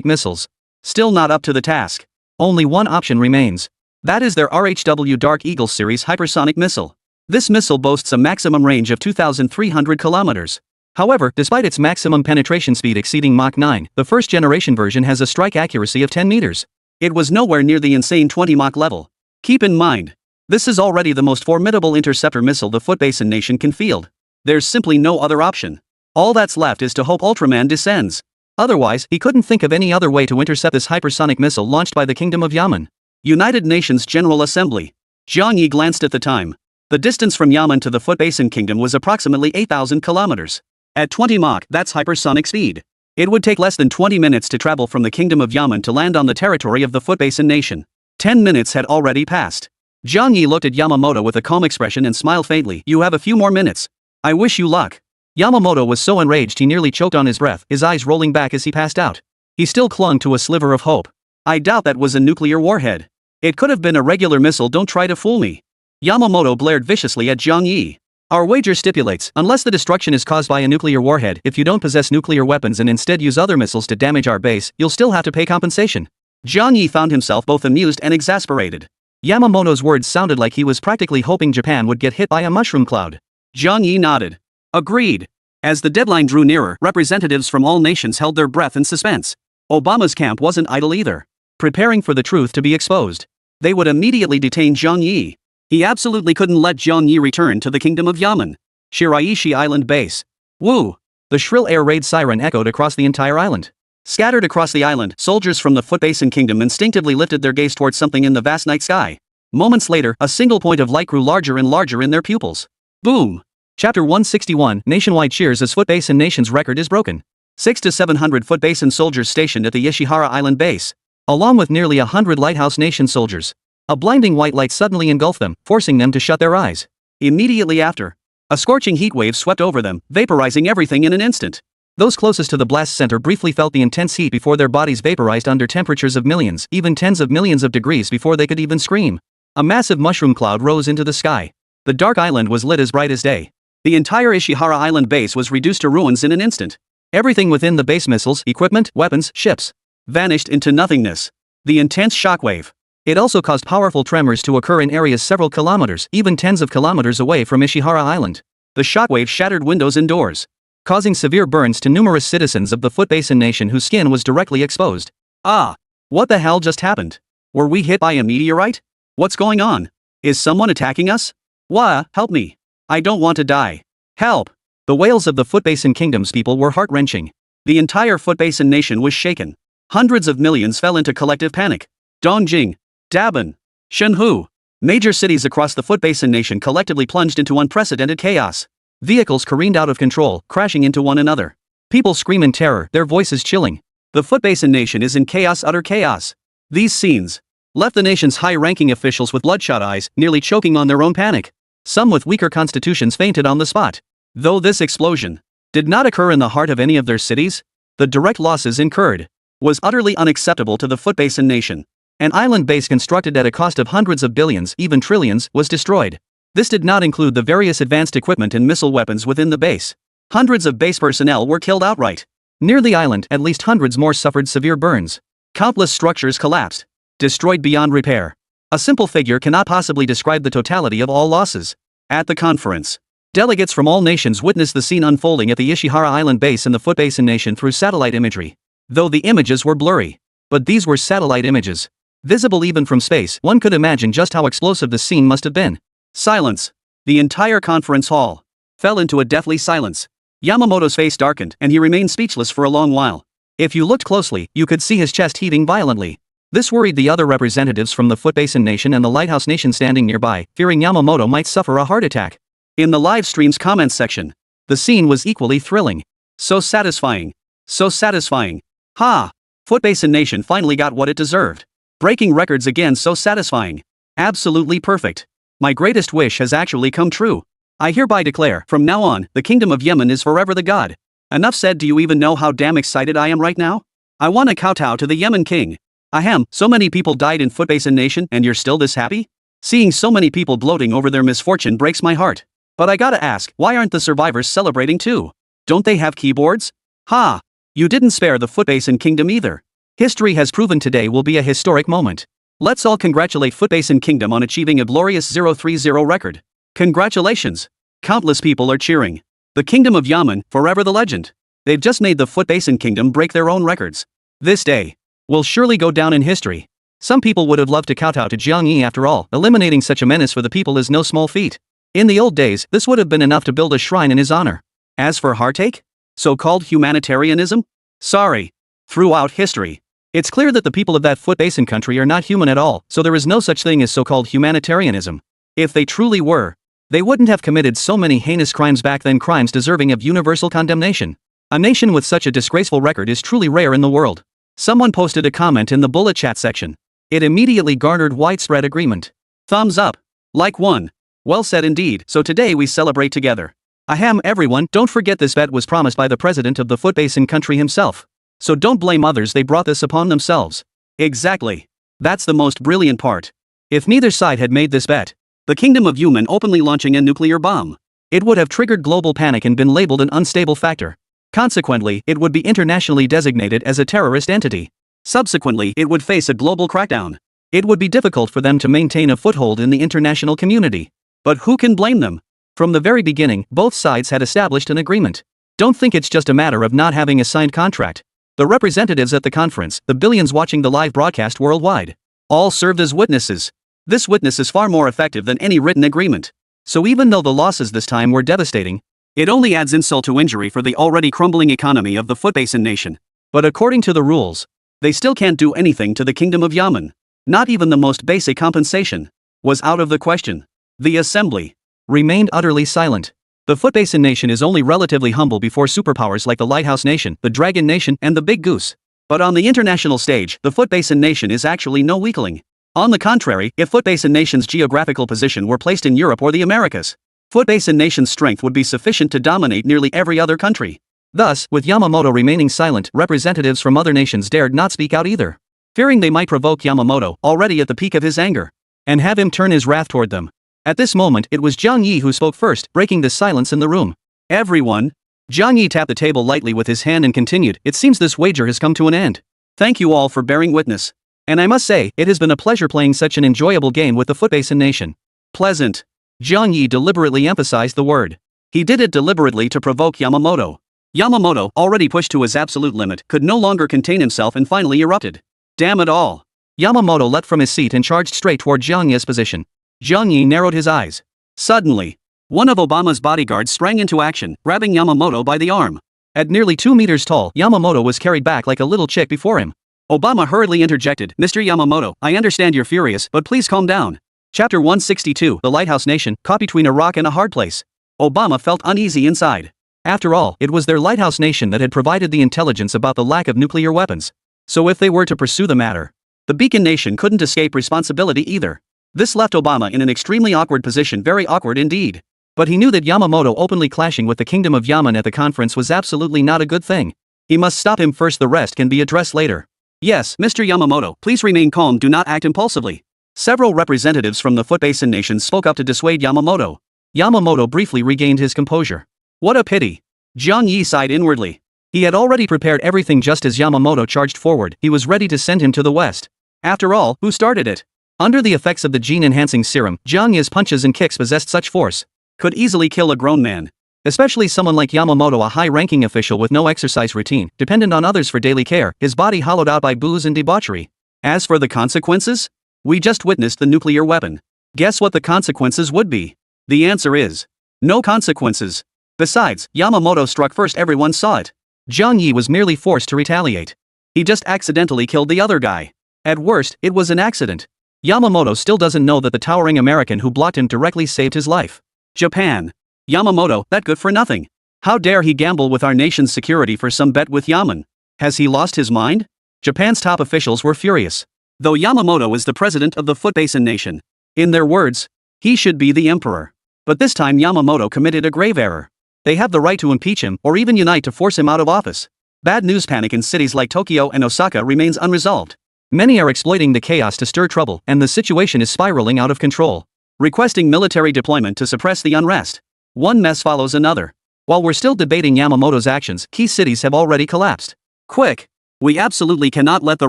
missiles. Still not up to the task. Only one option remains. That is their RHW Dark Eagle series hypersonic missile. This missile boasts a maximum range of 2,300 kilometers. However, despite its maximum penetration speed exceeding Mach 9, the first-generation version has a strike accuracy of 10 meters. It was nowhere near the insane 20 Mach level. Keep in mind, this is already the most formidable interceptor missile the Footbasin Nation can field. There's simply no other option. All that's left is to hope Ultraman descends. Otherwise, he couldn't think of any other way to intercept this hypersonic missile launched by the Kingdom of Yamen. United Nations General Assembly. Zhang Yi glanced at the time. The distance from Yamen to the Footbasin Kingdom was approximately 8,000 kilometers. At 20 Mach, that's hypersonic speed. It would take less than 20 minutes to travel from the Kingdom of Yamen to land on the territory of the Footbasin Nation. 10 minutes had already passed. Zhang Yi looked at Yamamoto with a calm expression and smiled faintly. You have a few more minutes. I wish you luck. Yamamoto was so enraged he nearly choked on his breath, his eyes rolling back as he passed out. He still clung to a sliver of hope. I doubt that was a nuclear warhead. It could have been a regular missile. Don't try to fool me. Yamamoto blared viciously at Zhang Yi. Our wager stipulates, unless the destruction is caused by a nuclear warhead, if you don't possess nuclear weapons and instead use other missiles to damage our base, you'll still have to pay compensation. Zhang Yi found himself both amused and exasperated. Yamamoto's words sounded like he was practically hoping Japan would get hit by a mushroom cloud. Zhang Yi nodded. Agreed. As the deadline drew nearer, representatives from all nations held their breath in suspense. Obama's camp wasn't idle either. Preparing for the truth to be exposed. They would immediately detain Zhang Yi. He absolutely couldn't let Zhang Yi return to the Kingdom of Yamen. Shiraishi Island Base. Woo! The shrill air raid siren echoed across the entire island. Scattered across the island, soldiers from the Footbasin Kingdom instinctively lifted their gaze towards something in the vast night sky. Moments later, a single point of light grew larger and larger in their pupils. Boom! Chapter 161, Nationwide cheers as Footbasin Nation's record is broken. 600 to 700 Footbasin soldiers stationed at the Ishihara Island base. Along with nearly 100 Lighthouse Nation soldiers. A blinding white light suddenly engulfed them, forcing them to shut their eyes. Immediately after, a scorching heat wave swept over them, vaporizing everything in an instant. Those closest to the blast center briefly felt the intense heat before their bodies vaporized under temperatures of millions, even tens of millions of degrees before they could even scream. A massive mushroom cloud rose into the sky. The dark island was lit as bright as day. The entire Ishihara Island base was reduced to ruins in an instant. Everything within the base, missiles, equipment, weapons, ships, vanished into nothingness. The intense shockwave. It also caused powerful tremors to occur in areas several kilometers, even tens of kilometers away from Ishihara Island. The shockwave shattered windows and doors, causing severe burns to numerous citizens of the Footbasin Nation whose skin was directly exposed. Ah! What the hell just happened? Were we hit by a meteorite? What's going on? Is someone attacking us? Wah, help me. I don't want to die. Help! The wails of the Footbasin Kingdom's people were heart-wrenching. The entire Footbasin Nation was shaken. Hundreds of millions fell into collective panic. Dongjing, Daban, Shenhu. Major cities across the Footbasin Nation collectively plunged into unprecedented chaos. Vehicles careened out of control, crashing into one another. People scream in terror, their voices chilling. The Footbasin Nation is in chaos, utter chaos. These scenes left the nation's high-ranking officials with bloodshot eyes, nearly choking on their own panic. Some with weaker constitutions fainted on the spot. Though this explosion did not occur in the heart of any of their cities, the direct losses incurred was utterly unacceptable to the Footbasin Nation. An island base constructed at a cost of hundreds of billions, even trillions, was destroyed. This did not include the various advanced equipment and missile weapons within the base. Hundreds of base personnel were killed outright. Near the island, at least hundreds more suffered severe burns. Countless structures collapsed, destroyed beyond repair. A simple figure cannot possibly describe the totality of all losses. At the conference, delegates from all nations witnessed the scene unfolding at the Ishihara Island base in the Footbasin Nation through satellite imagery. Though the images were blurry, but these were satellite images. Visible even from space, one could imagine just how explosive the scene must have been. Silence. The entire conference hall fell into a deathly silence. Yamamoto's face darkened, and he remained speechless for a long while. If you looked closely, you could see his chest heaving violently. This worried the other representatives from the Footbasin Nation and the Lighthouse Nation standing nearby, fearing Yamamoto might suffer a heart attack. In the live stream's comments section, the scene was equally thrilling. So satisfying. So satisfying. Ha! Footbasin Nation finally got what it deserved. Breaking records again, so satisfying. Absolutely perfect. My greatest wish has actually come true. I hereby declare, from now on, the Kingdom of Yemen is forever the god. Enough said. Do you even know how damn excited I am right now? I want to kowtow to the Yemen king. Ahem, so many people died in Footbasin Nation and you're still this happy? Seeing so many people gloating over their misfortune breaks my heart. But I gotta ask, why aren't the survivors celebrating too? Don't they have keyboards? Ha! You didn't spare the Footbasin Kingdom either. History has proven today will be a historic moment. Let's all congratulate Footbasin Kingdom on achieving a glorious 0-3-0 record. Congratulations! Countless people are cheering. The Kingdom of Yamen, forever the legend. They've just made the Footbasin Kingdom break their own records. This day will surely go down in history. Some people would have loved to kowtow to Jiang Yi after all. Eliminating such a menace for the people is no small feat. In the old days, this would have been enough to build a shrine in his honor. As for heartache? So-called humanitarianism? Sorry. Throughout history, it's clear that the people of that Footbasin country are not human at all, so there is no such thing as so-called humanitarianism. If they truly were, they wouldn't have committed so many heinous crimes back then, crimes deserving of universal condemnation. A nation with such a disgraceful record is truly rare in the world. Someone posted a comment in the bullet chat section. It immediately garnered widespread agreement. Thumbs up. Like one. Well said indeed, so today we celebrate together. Ahem, everyone, don't forget this bet was promised by the president of the Footbasin country himself. So don't blame others, they brought this upon themselves. Exactly. That's the most brilliant part. If neither side had made this bet, the Kingdom of Yamen openly launching a nuclear bomb, it would have triggered global panic and been labeled an unstable factor. Consequently, it would be internationally designated as a terrorist entity. Subsequently, it would face a global crackdown. It would be difficult for them to maintain a foothold in the international community. But who can blame them? From the very beginning, both sides had established an agreement. Don't think it's just a matter of not having a signed contract. The representatives at the conference, the billions watching the live broadcast worldwide, all served as witnesses. This witness is far more effective than any written agreement. So even though the losses this time were devastating, it only adds insult to injury for the already crumbling economy of the Footbasin nation. But according to the rules, they still can't do anything to the Kingdom of Yamen. Not even the most basic compensation was out of the question. The assembly remained utterly silent. The Footbasin nation is only relatively humble before superpowers like the Lighthouse Nation, the Dragon Nation, and the Big Goose. But on the international stage, the Footbasin nation is actually no weakling. On the contrary, if Footbasin nation's geographical position were placed in Europe or the Americas, Footbasin nation's strength would be sufficient to dominate nearly every other country. Thus, with Yamamoto remaining silent, representatives from other nations dared not speak out either, fearing they might provoke Yamamoto, already at the peak of his anger, and have him turn his wrath toward them. At this moment, it was Jiang Yi who spoke first, breaking the silence in the room. Everyone. Jiang Yi tapped the table lightly with his hand and continued, it seems this wager has come to an end. Thank you all for bearing witness. And I must say, it has been a pleasure playing such an enjoyable game with the Footbasin nation. Pleasant. Jiang Yi deliberately emphasized the word. He did it deliberately to provoke Yamamoto. Yamamoto, already pushed to his absolute limit, could no longer contain himself and finally erupted. Damn it all. Yamamoto leapt from his seat and charged straight toward Jiang Yi's position. Jiang Yi narrowed his eyes. Suddenly, one of Obama's bodyguards sprang into action, grabbing Yamamoto by the arm. At nearly 2 meters tall, Yamamoto was carried back like a little chick before him. Obama hurriedly interjected, Mr. Yamamoto, I understand you're furious, but please calm down. Chapter 162, The Lighthouse Nation, caught between a rock and a hard place. Obama felt uneasy inside. After all, it was their Lighthouse Nation that had provided the intelligence about the lack of nuclear weapons. So if they were to pursue the matter, the Beacon Nation couldn't escape responsibility either. This left Obama in an extremely awkward position, very awkward indeed. But he knew that Yamamoto openly clashing with the Kingdom of Yamen at the conference was absolutely not a good thing. He must stop him first, the rest can be addressed later. Yes, Mr. Yamamoto, please remain calm, do not act impulsively. Several representatives from the Footbasin nation spoke up to dissuade Yamamoto. Yamamoto briefly regained his composure. What a pity. Jiang Yi sighed inwardly. He had already prepared everything just as Yamamoto charged forward, he was ready to send him to the west. After all, who started it? Under the effects of the gene-enhancing serum, Jiang Yi's punches and kicks possessed such force, could easily kill a grown man. Especially someone like Yamamoto, a high-ranking official with no exercise routine, dependent on others for daily care, his body hollowed out by booze and debauchery. As for the consequences? We just witnessed the nuclear weapon. Guess what the consequences would be? The answer is no consequences. Besides, Yamamoto struck first, everyone saw it. Jiang Yi was merely forced to retaliate. He just accidentally killed the other guy. At worst, it was an accident. Yamamoto still doesn't know that the towering American who blocked him directly saved his life. Japan. Yamamoto, that good for nothing. How dare he gamble with our nation's security for some bet with Yamen? Has he lost his mind? Japan's top officials were furious. Though Yamamoto is the president of the Footbasin nation, in their words, he should be the emperor. But this time Yamamoto committed a grave error. They have the right to impeach him or even unite to force him out of office. Bad news panic in cities like Tokyo and Osaka remains unresolved. Many are exploiting the chaos to stir trouble, and the situation is spiraling out of control, requesting military deployment to suppress the unrest. One mess follows another. While we're still debating Yamamoto's actions, key cities have already collapsed. Quick! We absolutely cannot let the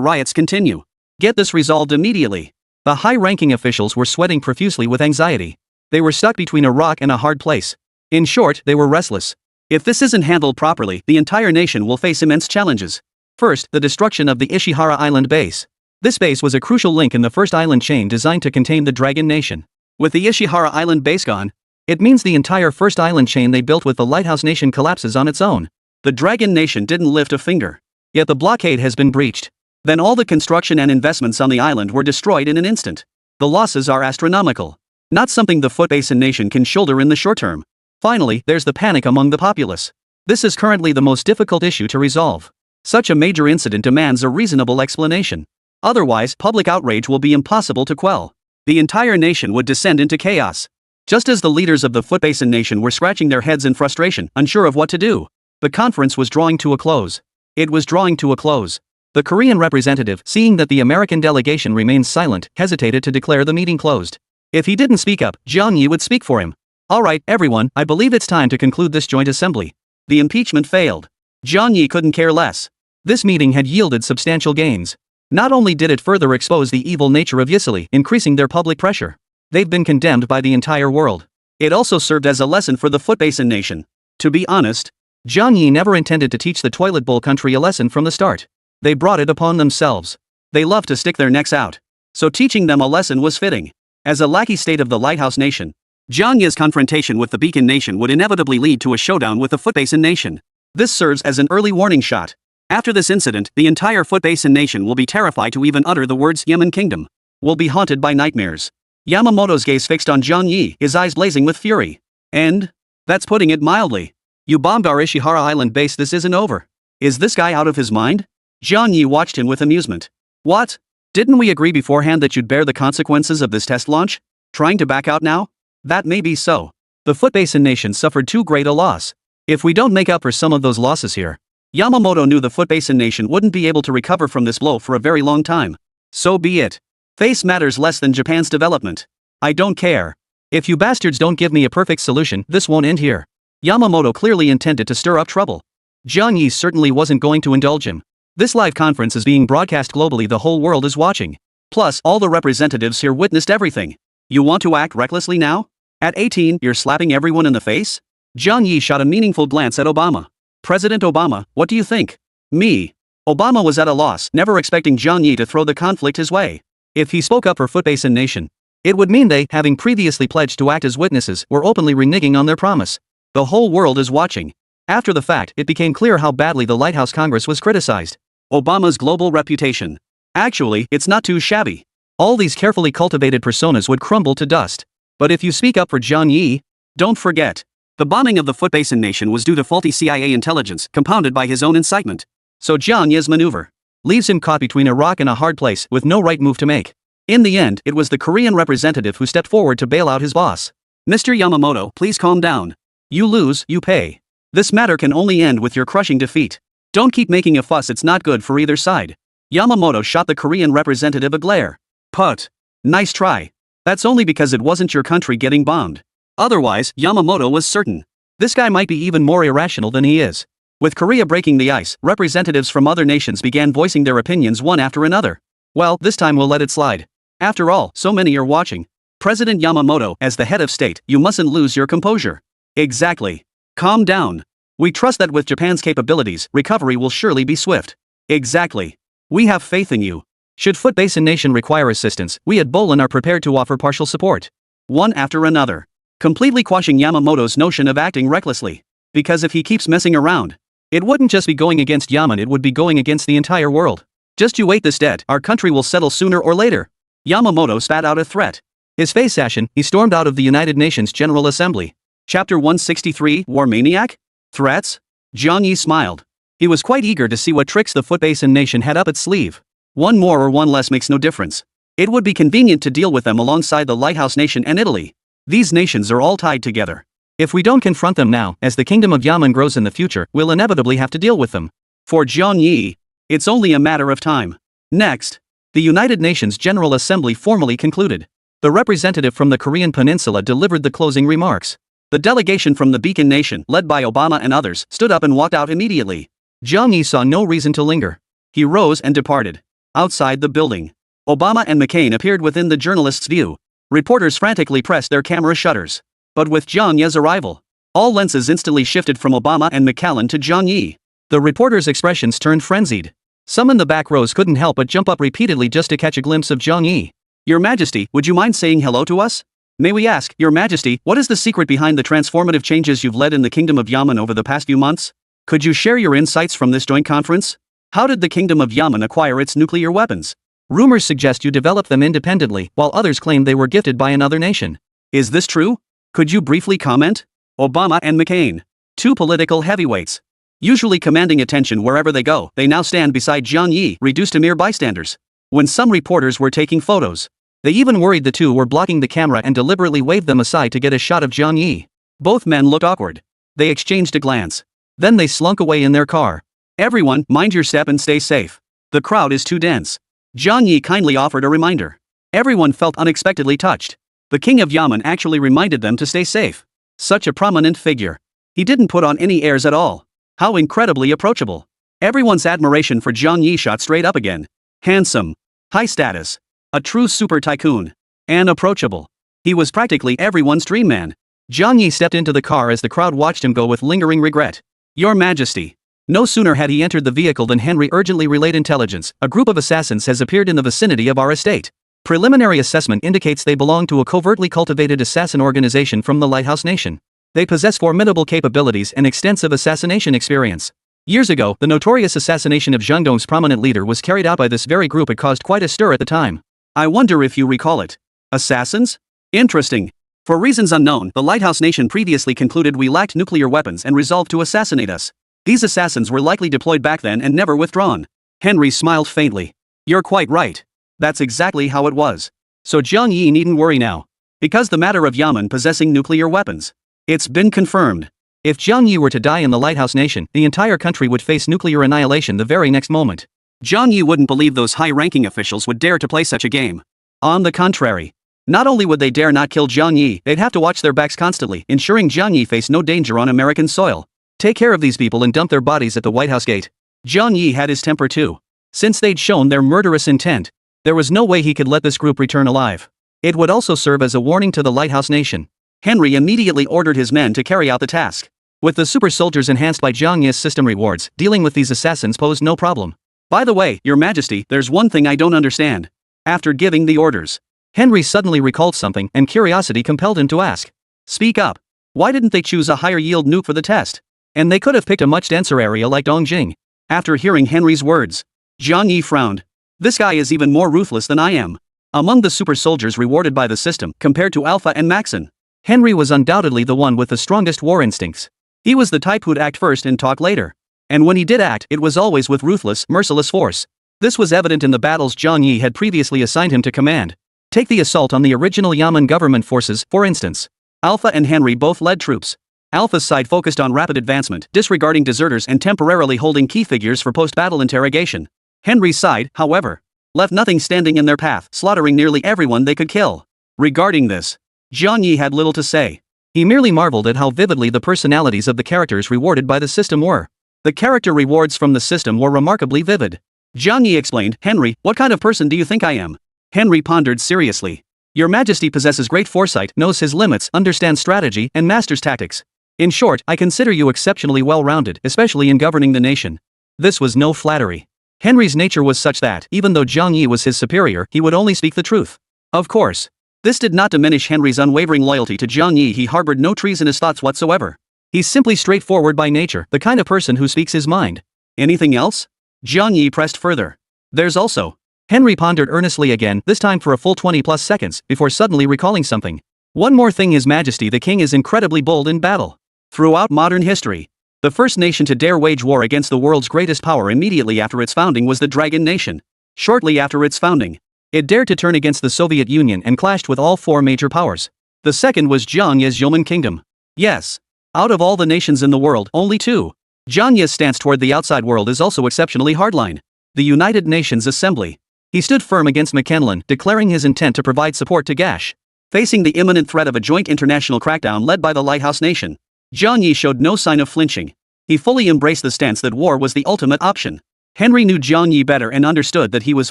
riots continue. Get this resolved immediately. The high-ranking officials were sweating profusely with anxiety. They were stuck between a rock and a hard place. In short, they were restless. If this isn't handled properly, the entire nation will face immense challenges. First, the destruction of the Ishihara Island base. This base was a crucial link in the first island chain designed to contain the Dragon Nation. With the Ishihara Island base gone, it means the entire first island chain they built with the Lighthouse Nation collapses on its own. The Dragon Nation didn't lift a finger. Yet the blockade has been breached. Then all the construction and investments on the island were destroyed in an instant. The losses are astronomical. Not something the Foot Basin Nation can shoulder in the short term. Finally, there's the panic among the populace. This is currently the most difficult issue to resolve. Such a major incident demands a reasonable explanation. Otherwise, public outrage will be impossible to quell. The entire nation would descend into chaos. Just as the leaders of the Foot Basin Nation were scratching their heads in frustration, unsure of what to do, the conference was drawing to a close. It was drawing to a close. The Korean representative, seeing that the American delegation remained silent, hesitated to declare the meeting closed. If he didn't speak up, Jiang Yi would speak for him. All right, everyone, I believe it's time to conclude this joint assembly. The impeachment failed. Jiang Yi couldn't care less. This meeting had yielded substantial gains. Not only did it further expose the evil nature of Yisili, increasing their public pressure. They've been condemned by the entire world. It also served as a lesson for the Foot Basin Nation. To be honest, Jiang Yi never intended to teach the toilet bowl country a lesson from the start. They brought it upon themselves. They love to stick their necks out. So teaching them a lesson was fitting. As a lackey state of the Lighthouse Nation, Jiang Yi's confrontation with the Beacon Nation would inevitably lead to a showdown with the Foot Basin Nation. This serves as an early warning shot. After this incident, the entire Foot Basin Nation will be terrified to even utter the words Yemen Kingdom. Will be haunted by nightmares. Yamamoto's gaze fixed on Jiang Yi, his eyes blazing with fury. And? That's putting it mildly. You bombed our Ishihara Island base, this isn't over. Is this guy out of his mind? Jiang Yi watched him with amusement. What? Didn't we agree beforehand that you'd bear the consequences of this test launch? Trying to back out now? That may be so. The Foot Basin Nation suffered too great a loss. If we don't make up for some of those losses here, Yamamoto knew the Foot Basin Nation wouldn't be able to recover from this blow for a very long time. So be it. Face matters less than Japan's development. I don't care. If you bastards don't give me a perfect solution, this won't end here. Yamamoto clearly intended to stir up trouble. Jiang Yi certainly wasn't going to indulge him. This live conference is being broadcast globally, the whole world is watching. Plus, all the representatives here witnessed everything. You want to act recklessly now? At 18, you're slapping everyone in the face? Jiang Yi shot a meaningful glance at Obama. President Obama, what do you think? Me. Obama was at a loss, never expecting Jiang Yi to throw the conflict his way. If he spoke up for Foot Basin Nation, it would mean they, having previously pledged to act as witnesses, were openly reneging on their promise. The whole world is watching. After the fact, it became clear how badly the Lighthouse Congress was criticized. Obama's global reputation. Actually, it's not too shabby. All these carefully cultivated personas would crumble to dust. But if you speak up for Jiang Yi, don't forget. The bombing of the Foot Basin Nation was due to faulty CIA intelligence, compounded by his own incitement. So Jiang Yi's maneuver leaves him caught between a rock and a hard place with no right move to make. In the end, it was the Korean representative who stepped forward to bail out his boss. Mr. Yamamoto, please calm down. You lose, you pay. This matter can only end with your crushing defeat. Don't keep making a fuss, it's not good for either side. Yamamoto shot the Korean representative a glare. Put. Nice try. That's only because it wasn't your country getting bombed. Otherwise, Yamamoto was certain. This guy might be even more irrational than he is. With Korea breaking the ice, representatives from other nations began voicing their opinions one after another. Well, this time we'll let it slide. After all, so many are watching. President Yamamoto, as the head of state, you mustn't lose your composure. Exactly. Calm down. We trust that with Japan's capabilities, recovery will surely be swift. Exactly. We have faith in you. Should Foot Basin Nation require assistance, we at Bolin are prepared to offer partial support. One after another. Completely quashing Yamamoto's notion of acting recklessly. Because if he keeps messing around, it wouldn't just be going against Yaman, it would be going against the entire world. Just you wait, this debt, our country will settle sooner or later. Yamamoto spat out a threat. His face ashen, he stormed out of the United Nations General Assembly. Chapter 163, War Maniac? Threats? Jiang Yi smiled. He was quite eager to see what tricks the Foot Basin Nation had up its sleeve. One more or one less makes no difference. It would be convenient to deal with them alongside the Lighthouse Nation and Italy. These nations are all tied together. If we don't confront them now, as the Kingdom of Yaman grows in the future, we'll inevitably have to deal with them. For Jiang Yi, it's only a matter of time. Next, the United Nations General Assembly formally concluded. The representative from the Korean Peninsula delivered the closing remarks. The delegation from the Beacon Nation, led by Obama and others, stood up and walked out immediately. Jiang Yi saw no reason to linger. He rose and departed. Outside the building, Obama and McCain appeared within the journalist's view. Reporters frantically pressed their camera shutters. But with Zhang Yi's arrival, all lenses instantly shifted from Obama and McCallan to Zhang Yi. The reporters' expressions turned frenzied. Some in the back rows couldn't help but jump up repeatedly just to catch a glimpse of Zhang Yi. "Your Majesty, would you mind saying hello to us? May we ask, Your Majesty, what is the secret behind the transformative changes you've led in the Kingdom of Yamen over the past few months? Could you share your insights from this joint conference? How did the Kingdom of Yamen acquire its nuclear weapons? Rumors suggest you developed them independently, while others claim they were gifted by another nation. Is this true? Could you briefly comment?" Obama and McCain, two political heavyweights, usually commanding attention wherever they go, they now stand beside Zhang Yi, reduced to mere bystanders. When some reporters were taking photos, they even worried the two were blocking the camera and deliberately waved them aside to get a shot of Zhang Yi. Both men looked awkward. They exchanged a glance. Then they slunk away in their car. "Everyone, mind your step and stay safe. The crowd is too dense." Zhang Yi kindly offered a reminder. Everyone felt unexpectedly touched. The King of Yamen actually reminded them to stay safe. Such a prominent figure. He didn't put on any airs at all. How incredibly approachable. Everyone's admiration for Zhang Yi shot straight up again. Handsome. High status. A true super tycoon. And approachable. He was practically everyone's dream man. Zhang Yi stepped into the car as the crowd watched him go with lingering regret. "Your Majesty." No sooner had he entered the vehicle than Henry urgently relayed intelligence. "A group of assassins has appeared in the vicinity of our estate. Preliminary assessment indicates they belong to a covertly cultivated assassin organization from the Lighthouse Nation. They possess formidable capabilities and extensive assassination experience. Years ago, the notorious assassination of Zhengdong's prominent leader was carried out by this very group. It caused quite a stir at the time. I wonder if you recall it. Assassins? Interesting. For reasons unknown, the Lighthouse Nation previously concluded we lacked nuclear weapons and resolved to assassinate us. These assassins were likely deployed back then and never withdrawn." Henry smiled faintly. "You're quite right. That's exactly how it was. So Zhang Yi needn't worry now. Because the matter of Yamen possessing nuclear weapons. It's been confirmed. If Zhang Yi were to die in the Lighthouse Nation, the entire country would face nuclear annihilation the very next moment. Zhang Yi wouldn't believe those high-ranking officials would dare to play such a game. On the contrary. Not only would they dare not kill Zhang Yi, they'd have to watch their backs constantly, ensuring Zhang Yi faced no danger on American soil. Take care of these people and dump their bodies at the White House gate. Zhang Yi had his temper too. Since they'd shown their murderous intent, there was no way he could let this group return alive. It would also serve as a warning to the Lighthouse Nation. Henry immediately ordered his men to carry out the task. With the super soldiers enhanced by Zhang Yi's system rewards, dealing with these assassins posed no problem. "By the way, Your Majesty, there's one thing I don't understand." After giving the orders, Henry suddenly recalled something, and curiosity compelled him to ask. "Speak up. Why didn't they choose a higher yield nuke for the test? And they could have picked a much denser area like Dongjing." After hearing Henry's words, Zhang Yi frowned. "This guy is even more ruthless than I am." Among the super soldiers rewarded by the system, compared to Alpha and Maxon, Henry was undoubtedly the one with the strongest war instincts. He was the type who'd act first and talk later. And when he did act, it was always with ruthless, merciless force. This was evident in the battles Zhang Yi had previously assigned him to command. Take the assault on the original Yamen government forces, for instance. Alpha and Henry both led troops. Alpha's side focused on rapid advancement, disregarding deserters and temporarily holding key figures for post-battle interrogation. Henry's side, however, left nothing standing in their path, slaughtering nearly everyone they could kill. Regarding this, Zhang Yi had little to say. He merely marveled at how vividly the personalities of the characters rewarded by the system were. The character rewards from the system were remarkably vivid. Zhang Yi explained, "Henry, what kind of person do you think I am?" Henry pondered seriously. "Your Majesty possesses great foresight, knows his limits, understands strategy, and masters tactics. In short, I consider you exceptionally well-rounded, especially in governing the nation." This was no flattery. Henry's nature was such that, even though Zhang Yi was his superior, he would only speak the truth. Of course, this did not diminish Henry's unwavering loyalty to Zhang Yi. He harbored no treasonous thoughts whatsoever. He's simply straightforward by nature, the kind of person who speaks his mind. Anything else? Zhang Yi pressed further. There's also. Henry pondered earnestly again, this time for a full 20+ seconds, before suddenly recalling something. One more thing, His Majesty the King is incredibly bold in battle. Throughout modern history, the first nation to dare wage war against the world's greatest power immediately after its founding was the Dragon Nation. Shortly after its founding, it dared to turn against the Soviet Union and clashed with all four major powers. The second was Zhang Yi's Yamen Kingdom. Yes. Out of all the nations in the world, only two. Zhang Yi's stance toward the outside world is also exceptionally hardline. The United Nations Assembly. He stood firm against McClellan, declaring his intent to provide support to Gash. Facing the imminent threat of a joint international crackdown led by the Lighthouse Nation, Zhang Yi showed no sign of flinching. He fully embraced the stance that war was the ultimate option. Henry knew Jiang Yi better and understood that he was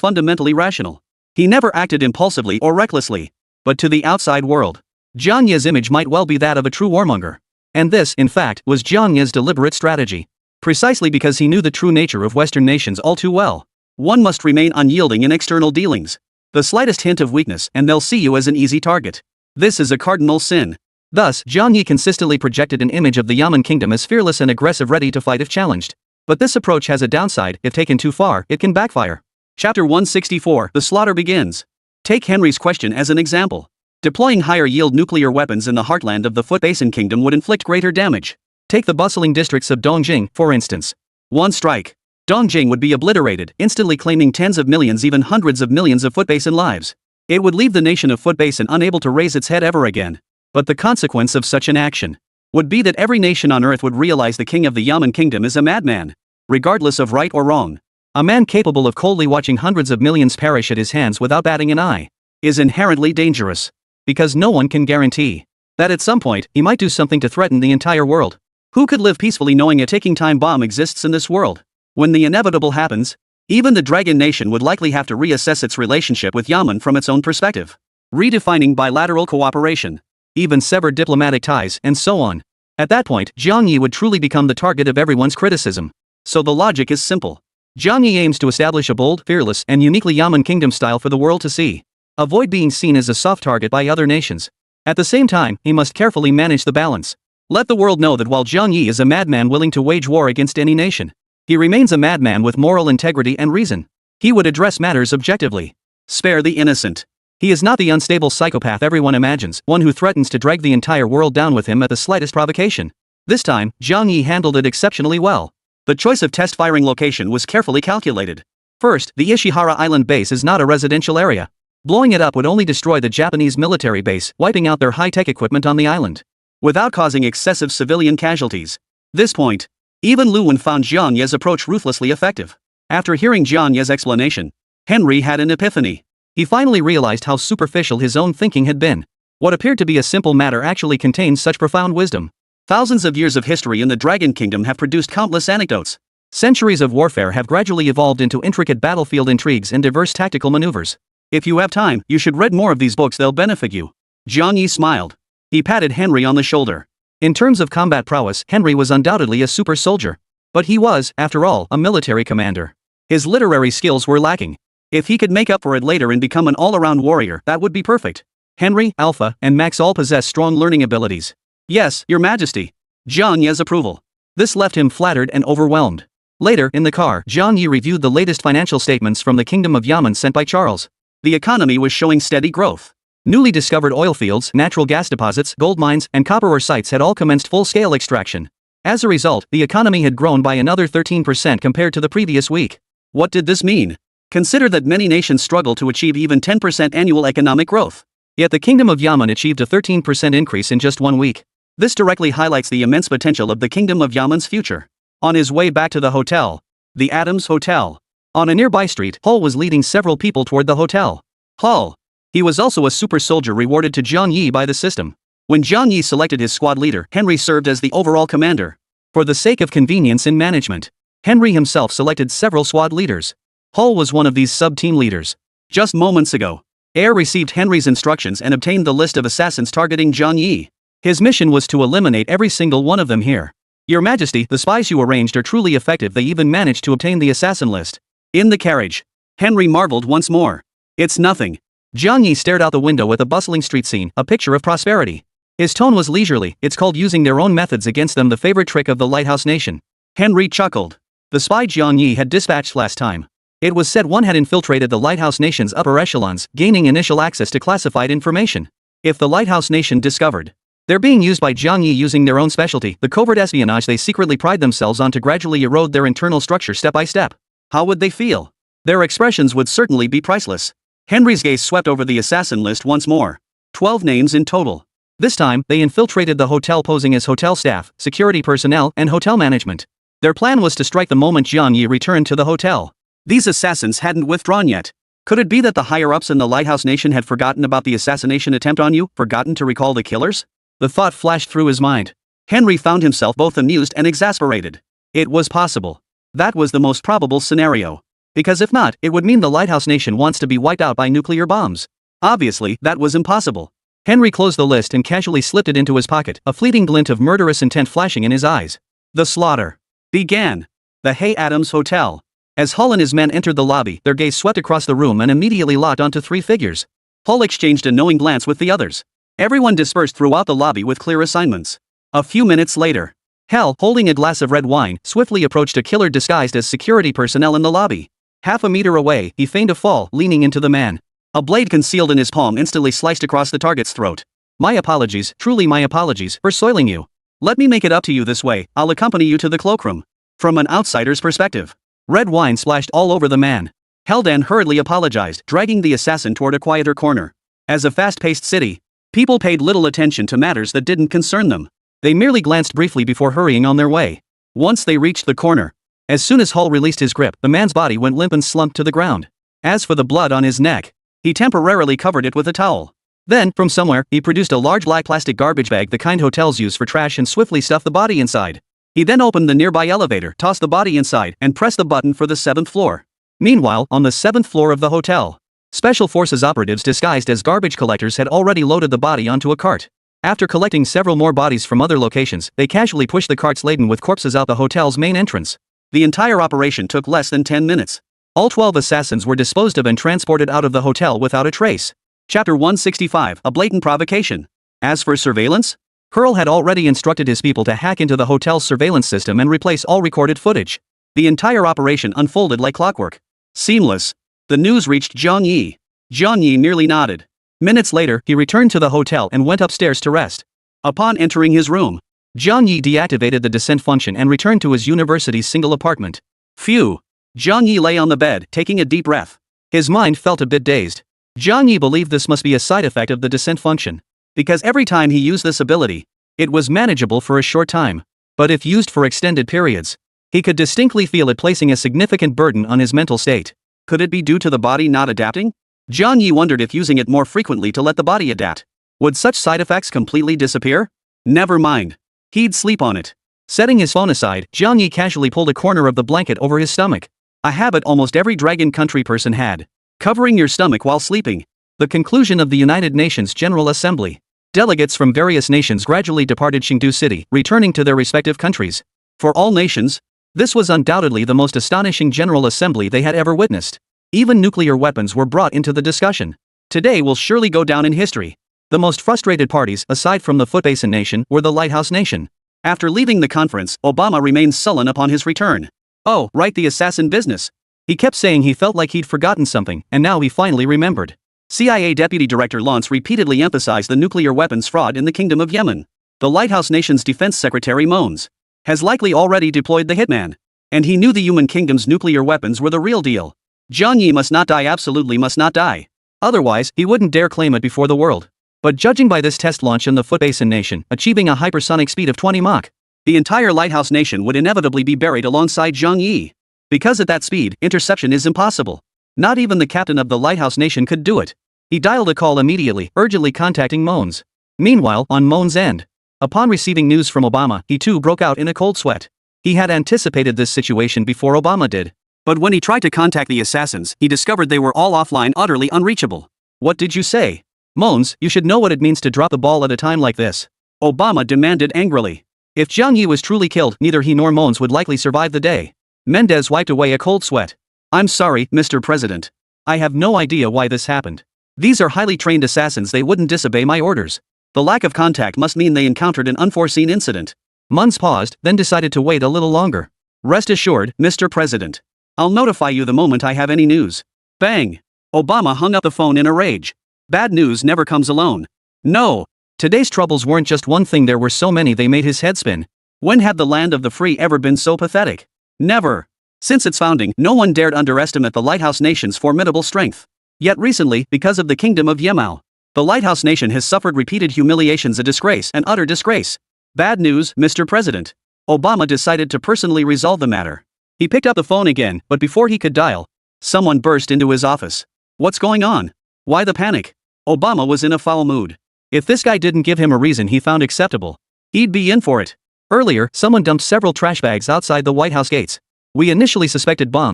fundamentally rational. He never acted impulsively or recklessly. But to the outside world, Jiang Yi's image might well be that of a true warmonger. And this, in fact, was Jiang Yi's deliberate strategy. Precisely because he knew the true nature of Western nations all too well. One must remain unyielding in external dealings. The slightest hint of weakness and they'll see you as an easy target. This is a cardinal sin. Thus, Jiang Yi consistently projected an image of the Yamen kingdom as fearless and aggressive, ready to fight if challenged. But this approach has a downside. If taken too far, it can backfire. Chapter 164, The Slaughter Begins. Take Henry's question as an example. Deploying higher-yield nuclear weapons in the heartland of the Foot Basin Kingdom would inflict greater damage. Take the bustling districts of Dongjing, for instance. One strike. Dongjing would be obliterated, instantly claiming tens of millions, even hundreds of millions of Foot Basin lives. It would leave the nation of Foot Basin unable to raise its head ever again. But the consequence of such an action would be that every nation on earth would realize the king of the Yamen kingdom is a madman. Regardless of right or wrong. A man capable of coldly watching hundreds of millions perish at his hands without batting an eye is inherently dangerous. Because no one can guarantee that at some point he might do something to threaten the entire world. Who could live peacefully knowing a ticking time bomb exists in this world? When the inevitable happens, even the Dragon Nation would likely have to reassess its relationship with Yamen from its own perspective. Redefining bilateral cooperation, even severed diplomatic ties, and so on. At that point, Jiang Yi would truly become the target of everyone's criticism. So the logic is simple. Jiang Yi aims to establish a bold, fearless, and uniquely Yamen kingdom style for the world to see. Avoid being seen as a soft target by other nations. At the same time, he must carefully manage the balance. Let the world know that while Jiang Yi is a madman willing to wage war against any nation, he remains a madman with moral integrity and reason. He would address matters objectively. Spare the innocent. He is not the unstable psychopath everyone imagines, one who threatens to drag the entire world down with him at the slightest provocation. This time, Jiang Yi handled it exceptionally well. The choice of test firing location was carefully calculated. First, the Ishihara Island base is not a residential area. Blowing it up would only destroy the Japanese military base, wiping out their high-tech equipment on the island, without causing excessive civilian casualties. This point, even Lu Wen found Jiang Yi's approach ruthlessly effective. After hearing Jiang Yi's explanation, Henry had an epiphany. He finally realized how superficial his own thinking had been. What appeared to be a simple matter actually contains such profound wisdom. Thousands of years of history in the Dragon Kingdom have produced countless anecdotes. Centuries of warfare have gradually evolved into intricate battlefield intrigues and diverse tactical maneuvers. If you have time, you should read more of these books, they'll benefit you. Jiang Yi smiled. He patted Henry on the shoulder. In terms of combat prowess, Henry was undoubtedly a super soldier. But he was, after all, a military commander. His literary skills were lacking. If he could make up for it later and become an all-around warrior, that would be perfect. Henry, Alpha, and Max all possess strong learning abilities. Yes, Your Majesty. Jiang Yi's approval. This left him flattered and overwhelmed. Later, in the car, Jiang Yi reviewed the latest financial statements from the Kingdom of Yamen sent by Charles. The economy was showing steady growth. Newly discovered oil fields, natural gas deposits, gold mines, and copper ore sites had all commenced full-scale extraction. As a result, the economy had grown by another 13% compared to the previous week. What did this mean? Consider that many nations struggle to achieve even 10% annual economic growth. Yet the Kingdom of Yamen achieved a 13% increase in just 1 week. This directly highlights the immense potential of the Kingdom of Yamen's future. On his way back to the hotel, the Adams Hotel, on a nearby street, Hull was leading several people toward the hotel. Hull. He was also a super soldier rewarded to Jiang Yi by the system. When Jiang Yi selected his squad leader, Henry served as the overall commander. For the sake of convenience in management, Henry himself selected several squad leaders. Hull was one of these sub-team leaders. Just moments ago, Air received Henry's instructions and obtained the list of assassins targeting Jiang Yi. His mission was to eliminate every single one of them here. Your Majesty, the spies you arranged are truly effective. They even managed to obtain the assassin list. In the carriage, Henry marveled once more. It's nothing. Jiang Yi stared out the window at the bustling street scene, a picture of prosperity. His tone was leisurely. It's called using their own methods against them, the favorite trick of the Lighthouse Nation. Henry chuckled. The spy Jiang Yi had dispatched last time. It was said one had infiltrated the Lighthouse Nation's upper echelons, gaining initial access to classified information. If the Lighthouse Nation discovered they're being used by Jiang Yi using their own specialty, the covert espionage they secretly pride themselves on, to gradually erode their internal structure step by step, how would they feel? Their expressions would certainly be priceless. Henry's gaze swept over the assassin list once more. 12 names in total. This time, they infiltrated the hotel posing as hotel staff, security personnel, and hotel management. Their plan was to strike the moment Jiang Yi returned to the hotel. These assassins hadn't withdrawn yet. Could it be that the higher-ups in the Lighthouse Nation had forgotten about the assassination attempt on you, forgotten to recall the killers? The thought flashed through his mind. Henry found himself both amused and exasperated. It was possible. That was the most probable scenario. Because if not, it would mean the Lighthouse Nation wants to be wiped out by nuclear bombs. Obviously, that was impossible. Henry closed the list and casually slipped it into his pocket, a fleeting glint of murderous intent flashing in his eyes. The slaughter began. The Hay Adams Hotel. As Hull and his men entered the lobby, their gaze swept across the room and immediately locked onto three figures. Hull exchanged a knowing glance with the others. Everyone dispersed throughout the lobby with clear assignments. A few minutes later, Hell, holding a glass of red wine, swiftly approached a killer disguised as security personnel in the lobby. Half a meter away, he feigned a fall, leaning into the man. A blade concealed in his palm instantly sliced across the target's throat. My apologies, truly my apologies, for soiling you. Let me make it up to you this way, I'll accompany you to the cloakroom. From an outsider's perspective. Red wine splashed all over the man. Heldan hurriedly apologized, dragging the assassin toward a quieter corner. As a fast-paced city, people paid little attention to matters that didn't concern them. They merely glanced briefly before hurrying on their way. Once they reached the corner, as soon as Hull released his grip, the man's body went limp and slumped to the ground. As for the blood on his neck, he temporarily covered it with a towel. Then, from somewhere, he produced a large black plastic garbage bag, the kind hotels use for trash, and swiftly stuffed the body inside. He then opened the nearby elevator, tossed the body inside, and pressed the button for the 7th floor. Meanwhile, on the 7th floor of the hotel, Special Forces operatives disguised as garbage collectors had already loaded the body onto a cart. After collecting several more bodies from other locations, they casually pushed the carts laden with corpses out the hotel's main entrance. The entire operation took less than 10 minutes. All 12 assassins were disposed of and transported out of the hotel without a trace. Chapter 165, A Blatant Provocation. As for surveillance, Hurl had already instructed his people to hack into the hotel's surveillance system and replace all recorded footage. The entire operation unfolded like clockwork. Seamless. The news reached Zhang Yi. Zhang Yi merely nodded. Minutes later, he returned to the hotel and went upstairs to rest. Upon entering his room, Zhang Yi deactivated the descent function and returned to his university's single apartment. Phew. Zhang Yi lay on the bed, taking a deep breath. His mind felt a bit dazed. Zhang Yi believed this must be a side effect of the descent function. Because every time he used this ability, it was manageable for a short time. But if used for extended periods, he could distinctly feel it placing a significant burden on his mental state. Could it be due to the body not adapting? Zhang Yi wondered if using it more frequently to let the body adapt, would such side effects completely disappear? Never mind. He'd sleep on it. Setting his phone aside, Zhang Yi casually pulled a corner of the blanket over his stomach. A habit almost every Dragon Country person had. Covering your stomach while sleeping. The conclusion of the United Nations General Assembly. Delegates from various nations gradually departed Chengdu City, returning to their respective countries. For all nations, this was undoubtedly the most astonishing General Assembly they had ever witnessed. Even nuclear weapons were brought into the discussion. Today will surely go down in history. The most frustrated parties, aside from the Footbasin Nation, were the Lighthouse Nation. After leaving the conference, Obama remained sullen upon his return. Oh, right, the assassin business. He kept saying he felt like he'd forgotten something, and now he finally remembered. CIA Deputy Director Lance repeatedly emphasized the nuclear weapons fraud in the Kingdom of Yemen. The Lighthouse Nation's Defense Secretary Moans has likely already deployed the hitman. And he knew the Yemen Kingdom's nuclear weapons were the real deal. Zhang Yi must not die, absolutely must not die. Otherwise, he wouldn't dare claim it before the world. But judging by this test launch in the Footbasin Nation, achieving a hypersonic speed of 20 Mach, the entire Lighthouse Nation would inevitably be buried alongside Zhang Yi. Because at that speed, interception is impossible. Not even the captain of the Lighthouse Nation could do it. He dialed a call immediately, urgently contacting Moans. Meanwhile, on Moan's end, upon receiving news from Obama, he too broke out in a cold sweat. He had anticipated this situation before Obama did. But when he tried to contact the assassins, he discovered they were all offline, utterly unreachable. What did you say? Moans, you should know what it means to drop the ball at a time like this. Obama demanded angrily. If Zhang Yi was truly killed, neither he nor Moans would likely survive the day. Mendez wiped away a cold sweat. I'm sorry, Mr. President. I have no idea why this happened. These are highly trained assassins, they wouldn't disobey my orders. The lack of contact must mean they encountered an unforeseen incident. Moans paused, then decided to wait a little longer. Rest assured, Mr. President. I'll notify you the moment I have any news. Bang! Obama hung up the phone in a rage. Bad news never comes alone. No! Today's troubles weren't just one thing, there were so many they made his head spin. When had the land of the free ever been so pathetic? Never. Since its founding, no one dared underestimate the Lighthouse Nation's formidable strength. Yet recently, because of the Kingdom of Yemen, the Lighthouse Nation has suffered repeated humiliations, a disgrace, an utter disgrace. Bad news, Mr. President. Obama decided to personally resolve the matter. He picked up the phone again, but before he could dial, someone burst into his office. What's going on? Why the panic? Obama was in a foul mood. If this guy didn't give him a reason he found acceptable, he'd be in for it. Earlier, someone dumped several trash bags outside the White House gates. We initially suspected bombs.